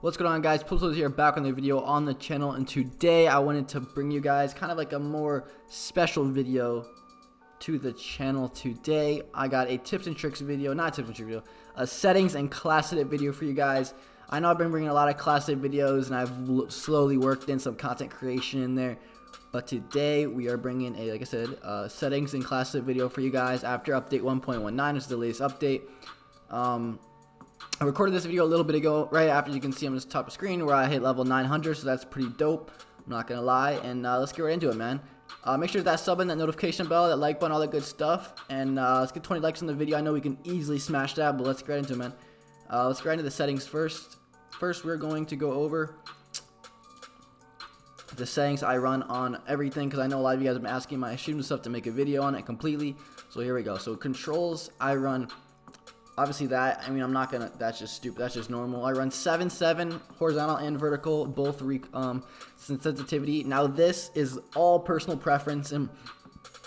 What's going on, guys? Postal here, back on the video on the channel, and today I wanted to bring you guys kind of like a more special video to the channel. Today I got a tips and tricks video, not tips and tricks video, a settings and class edit video for you guys. I know I've been bringing a lot of class edit videos and I've slowly worked in some content creation in there, but today we are bringing a, like I said, settings and class edit video for you guys after update 1.19, which is the latest update. I recorded this video a little bit ago, right after you can see on this top of screen, where I hit level 900, so that's pretty dope, I'm not gonna lie. And let's get right into it, man. Make sure that sub and that notification bell, that like button, all that good stuff, and let's get 20 likes on the video. I know we can easily smash that, but let's get right into it, man. Let's get right into the settings first. First, we're going to go over the settings I run on everything, because I know a lot of you guys have been asking my stream stuff to make a video on it completely. So here we go. So controls, I run obviously that, I mean, I'm not gonna, that's just stupid, that's just normal. I run 7.7 horizontal and vertical, both sensitivity. Now this is all personal preference in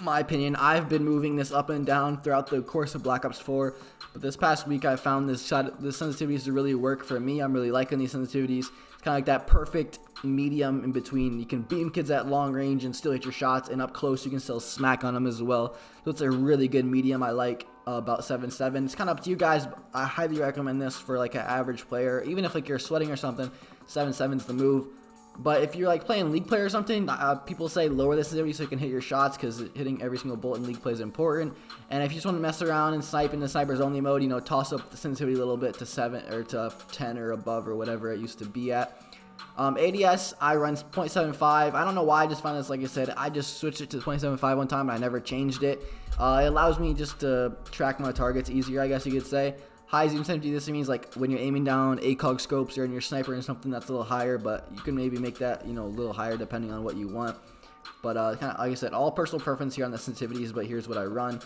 my opinion. I've been moving this up and down throughout the course of Black Ops 4, but this past week I found this sensitivities to really work for me. I'm really liking these sensitivities. It's kind of like that perfect medium in between. You can beam kids at long range and still hit your shots, and up close you can still smack on them as well. So it's a really good medium. I like about 7.7. It's kind of up to you guys. I highly recommend this for like an average player. Even if like you're sweating or something, 7.7 is the move. But if you're like playing league play or something, people say lower the sensitivity so you can hit your shots, because hitting every single bullet in league play is important. And if you just want to mess around and snipe in the snipers only mode, you know, toss up the sensitivity a little bit to 7 or to 10 or above or whatever it used to be at. ADS, I run 0.75. I don't know why, I just found this, like I said, I just switched it to 0.75 one time and I never changed it. It allows me just to track my targets easier, I guess you could say. High zoom sensitivity, this means like when you're aiming down ACOG scopes or in your sniper and something that's a little higher, but you can maybe make that, you know, a little higher depending on what you want. But kind of, like I said, all personal preference here on the sensitivities, but here's what I run.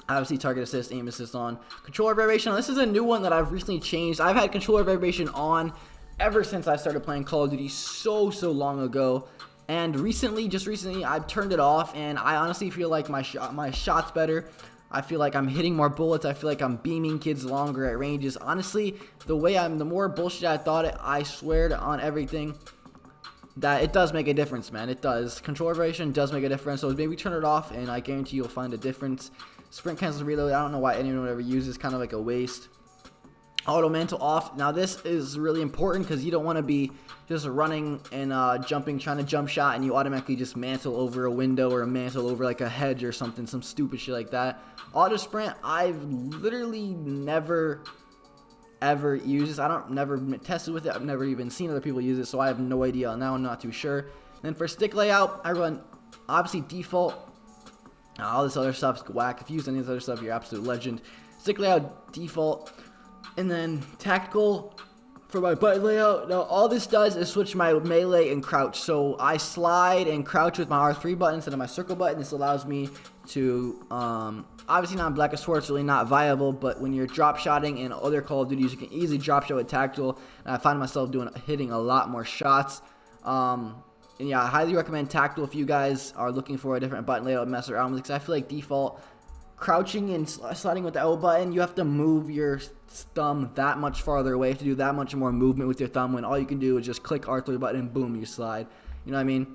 Obviously, target assist, aim assist on. Controller variation, now, this is a new one that I've recently changed. I've had controller variation on ever since I started playing Call of Duty so long ago, and just recently I've turned it off, and I honestly feel like my shot's better. I feel like I'm hitting more bullets. I feel like I'm beaming kids longer at ranges. Honestly, the more bullshit I thought it, I swear on everything that it does make a difference, man. It does. Controller variation does make a difference, so maybe turn it off and I guarantee you'll find a difference. Sprint cancel reload, I don't know why anyone would ever use this, kind of like a waste. Auto mantle off. Now this is really important because you don't want to be just running and jumping, trying to jump shot, and you automatically just mantle over a window or a mantle over like a hedge or something, some stupid shit like that. Auto sprint, I've literally never ever used this. I don't never tested with it. I've never even seen other people use it, so I have no idea on that one. I'm not too sure. Then for stick layout, I run obviously default. All this other stuff's whack. If you use any of this other stuff, you're absolute legend. Stick layout default. And then tactical for my button layout. Now all this does is switch my melee and crouch. So I slide and crouch with my R3 button instead of my circle button. This allows me to, obviously not in Black Ops 4, it's really not viable, but when you're drop shotting in other Call of Duties, you can easily drop shot with tactical. And I find myself hitting a lot more shots. And yeah, I highly recommend tactical if you guys are looking for a different button layout to mess around with, because I feel like default crouching and sliding with the L button, you have to move your thumb that much farther away. You have to do that much more movement with your thumb, when all you can do is just click R3 button and boom, you slide. You know what I mean?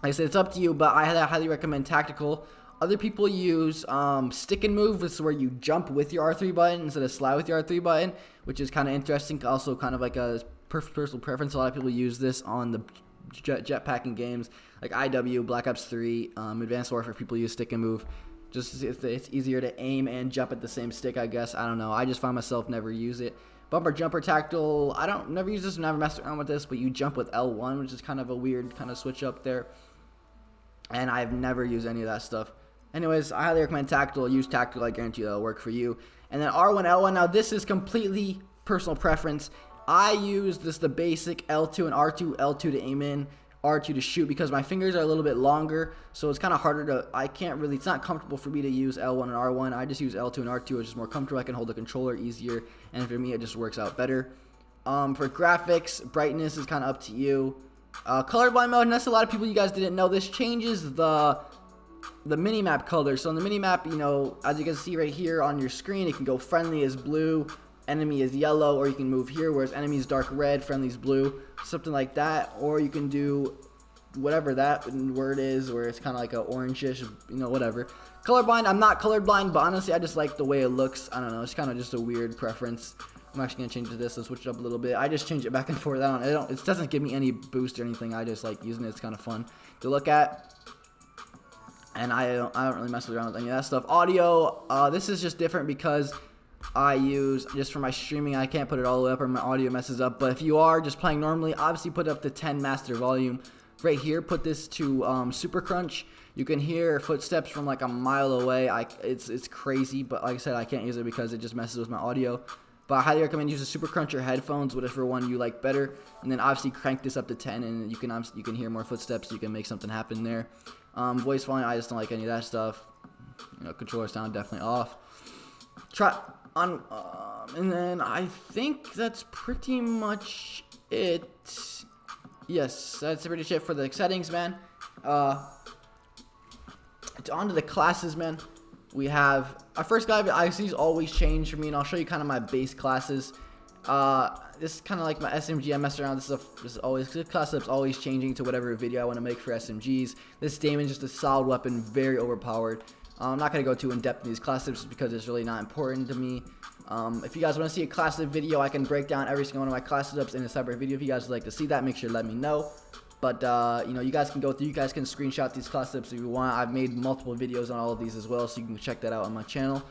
Like I said, it's up to you, but I highly recommend tactical. Other people use stick and move, which is where you jump with your R3 button instead of slide with your R3 button, which is kind of interesting. Also kind of like a personal preference. A lot of people use this on the jetpacking games like IW, Black Ops 3, Advanced Warfare. People use stick and move. Just it's easier to aim and jump at the same stick, I guess. I don't know. I just find myself never use it. Bumper jumper tactical. I don't never use this, never messed around with this, but you jump with L1, which is kind of a weird kind of switch up there. And I've never used any of that stuff. Anyways, I highly recommend tactical. Use tactical. I guarantee that'll work for you. And then R1, L1. Now this is completely personal preference. I use the basic L2 and R2, L2 to aim in, R2 to shoot, because my fingers are a little bit longer, so it's kind of harder to, it's not comfortable for me to use L1 and R1. I just use L2 and R2, which is more comfortable. I can hold the controller easier, and for me it just works out better. For graphics, brightness is kind of up to you. Colorblind mode, and that's a lot of people, you guys didn't know, this changes the minimap color. So in the minimap, you know, as you can see right here on your screen, it can go friendly as blue, enemy is yellow, or you can move here, whereas enemy is dark red, friendly is blue, something like that. Or you can do whatever that word is, where it's kind of like a orangish, you know, whatever. Colorblind, I'm not colorblind, but honestly, I just like the way it looks. I don't know, it's kind of just a weird preference. I'm actually gonna change to this and switch it up a little bit. I just change it back and forth. It doesn't give me any boost or anything. I just like using it. It's kind of fun to look at. And I don't really mess around with any of that stuff. Audio, this is just different because I use, just for my streaming, I can't put it all the way up or my audio messes up. But if you are just playing normally, obviously put it up to 10 master volume. Right here, put this to super crunch. You can hear footsteps from like a mile away. It's crazy, but like I said, I can't use it because it just messes with my audio. But I highly recommend using super crunch or headphones, whatever one you like better. And then obviously crank this up to 10, and you can hear more footsteps. You can make something happen there. Voice volume, I just don't like any of that stuff. You know, controller sound definitely off. Try on, and then I think that's pretty much it. Yes, that's pretty much it for the settings, man. It's on to the classes, man. We have our first guy. ICs always change for me, and I'll show you kind of my base classes. This is kind of like my SMG. I mess around with this stuff. This class setup's always changing to whatever video I want to make for SMGs. This Damon's just a solid weapon, very overpowered. I'm not gonna go too in depth in these class setups because it's really not important to me. If you guys want to see a class setup video, I can break down every single one of my class setups in a separate video. If you guys would like to see that, make sure to let me know. But you know, you guys can go through. You guys can screenshot these class setups if you want. I've made multiple videos on all of these as well, so you can check that out on my channel.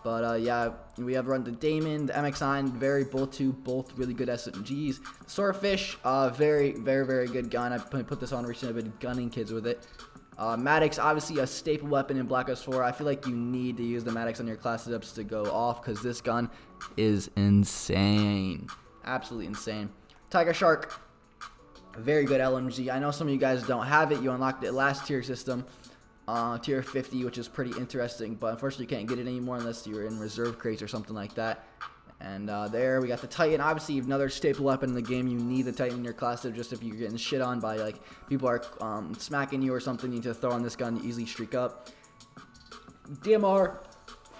But yeah, we have run the Damon, the MX9, both really good SMGs. Swordfish, very good gun. I put this on recently. I've been gunning kids with it. Maddox, obviously a staple weapon in Black Ops 4. I feel like you need to use the Maddox on your class setups to go off because this gun is insane, absolutely insane. Tiger Shark, very good LMG. I know some of you guys don't have it. You unlocked it last tier system. Tier 50, which is pretty interesting, but unfortunately you can't get it anymore unless you're in reserve crates or something like that. And there we got the Titan, obviously another staple weapon in the game. You need the Titan in your class setup. Just if you're getting shit on by like people are smacking you or something, you need to throw on this gun, you easily streak up. DMR,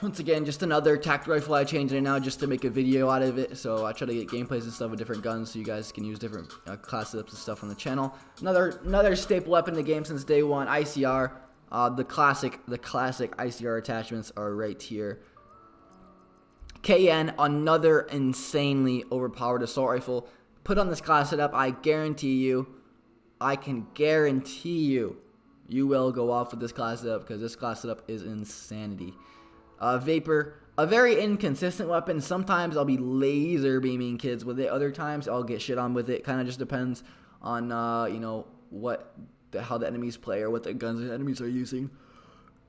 once again, just another tactical rifle. I changed it now just to make a video out of it, so I try to get gameplays and stuff with different guns so you guys can use different class setups and stuff on the channel. Another staple weapon in the game since day one, ICR. The classic ICR attachments are right here. KN, another insanely overpowered assault rifle. Put on this class setup, I can guarantee you, you will go off with this class setup because this class setup is insanity. Vapor, a very inconsistent weapon. Sometimes I'll be laser beaming kids with it. Other times I'll get shit on with it. Kind of just depends on you know how the enemies play or what the guns the enemies are using.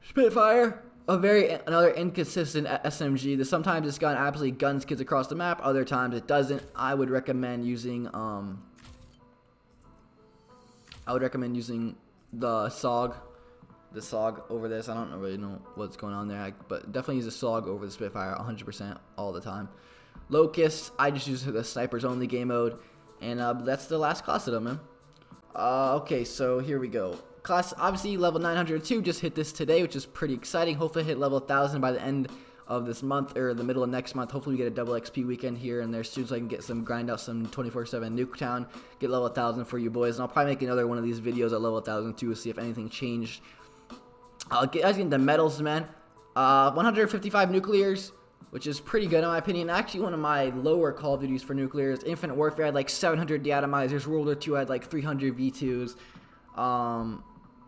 Spitfire, another inconsistent SMG. Sometimes this gun absolutely guns kids across the map. Other times it doesn't. I would recommend using the SOG. The SOG over this. I don't really know what's going on there, but definitely use a SOG over the Spitfire 100% all the time. Locust, I just use the snipers only game mode, and that's the last class setup, man. Okay, so here we go. Class, obviously level 902 just hit this today, which is pretty exciting. Hopefully hit level 1000 by the end of this month or the middle of next month. Hopefully we get a double XP weekend here and there soon so I can get grind out some 24/7 Nuketown, get level 1000 for you boys. And I'll probably make another one of these videos at level 1002 to see if anything changed. I'll get into medals, man. 155 nuclears, which is pretty good in my opinion. Actually, one of my lower Call of Duties for nuclears. Infinite Warfare had like 700 deatomizers. World War II had like 300 V2s.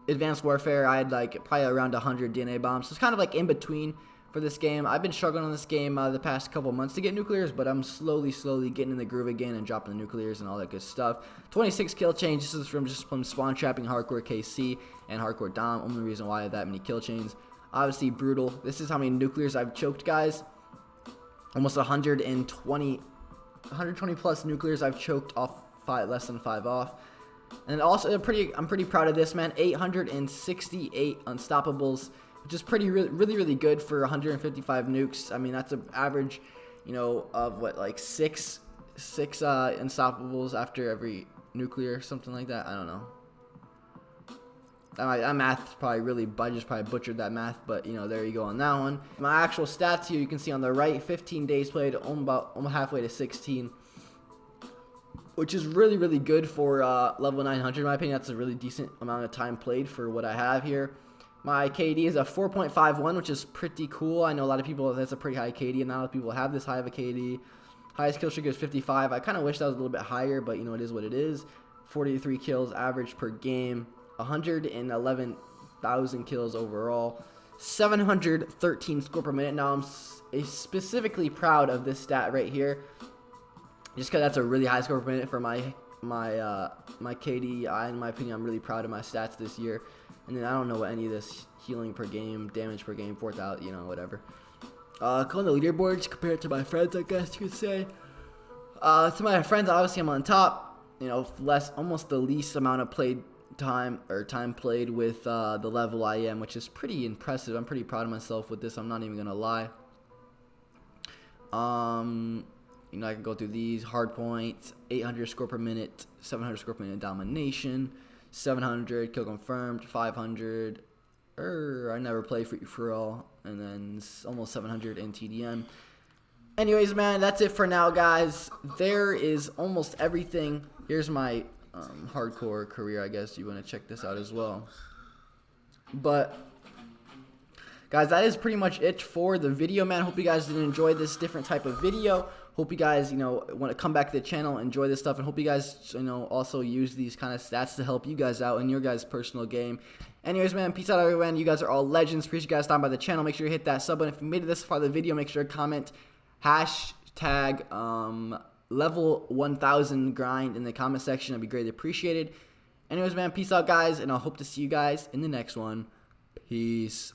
Advanced Warfare, I had like probably around 100 DNA bombs. So it's kind of like in between for this game. I've been struggling on this game the past couple months to get nuclears, but I'm slowly getting in the groove again and dropping the nuclears and all that good stuff. 26 kill chains. This is from spawn trapping Hardcore KC and Hardcore Dom. Only reason why I have that many kill chains. Obviously brutal. This is how many nuclears I've choked, guys. Almost 120 plus nuclears I've choked off less than 5 off. And also I'm pretty proud of this, man. 868 unstoppables, which is really good for 155 nukes. I mean, that's an average, you know, of what, like six unstoppables after every nuclear, something like that. I don't know. That math probably really, I just probably butchered that math, but you know, there you go on that one. My actual stats here, you can see on the right, 15 days played, almost halfway to 16, which is really, really good for level 900 in my opinion. That's a really decent amount of time played for what I have here. My KD is a 4.51, which is pretty cool. I know a lot of people, that's a pretty high KD, and not a lot of people have this high of a KD. Highest kill streak is 55. I kind of wish that was a little bit higher, but you know, it is what it is. 43 kills average per game. 111,000 kills overall. 713 score per minute. Now, I'm specifically proud of this stat right here, just because that's a really high score per minute for my KD. In my opinion, I'm really proud of my stats this year. And then I don't know what any of this healing per game, damage per game, 4,000, you know, whatever. Calling the leaderboards compared to my friends, I guess you could say. To my friends, obviously I'm on top. You know, almost the least amount of time played with the level I am, which is pretty impressive. I'm pretty proud of myself with this. I'm not even gonna lie. You know, I can go through these hard points: 800 score per minute, 700 score per minute domination, 700 kill confirmed, 500. I never play for all, and then almost 700 in TDM. Anyways, man, that's it for now, guys. There is almost everything. Here's my hardcore career, I guess you want to check this out as well. But guys, that is pretty much it for the video, man. Hope you guys did enjoy this different type of video. Hope you guys, you know, want to come back to the channel, enjoy this stuff, and hope you guys, you know, also use these kind of stats to help you guys out in your guys' personal game. Anyways, man, peace out, everyone. You guys are all legends. Appreciate you guys stopping by the channel. Make sure you hit that sub button. If you made it this far in the video, make sure to comment hashtag level 1000 grind in the comment section. That'd be greatly appreciated. Anyways, man, peace out, guys, and I hope to see you guys in the next one. Peace.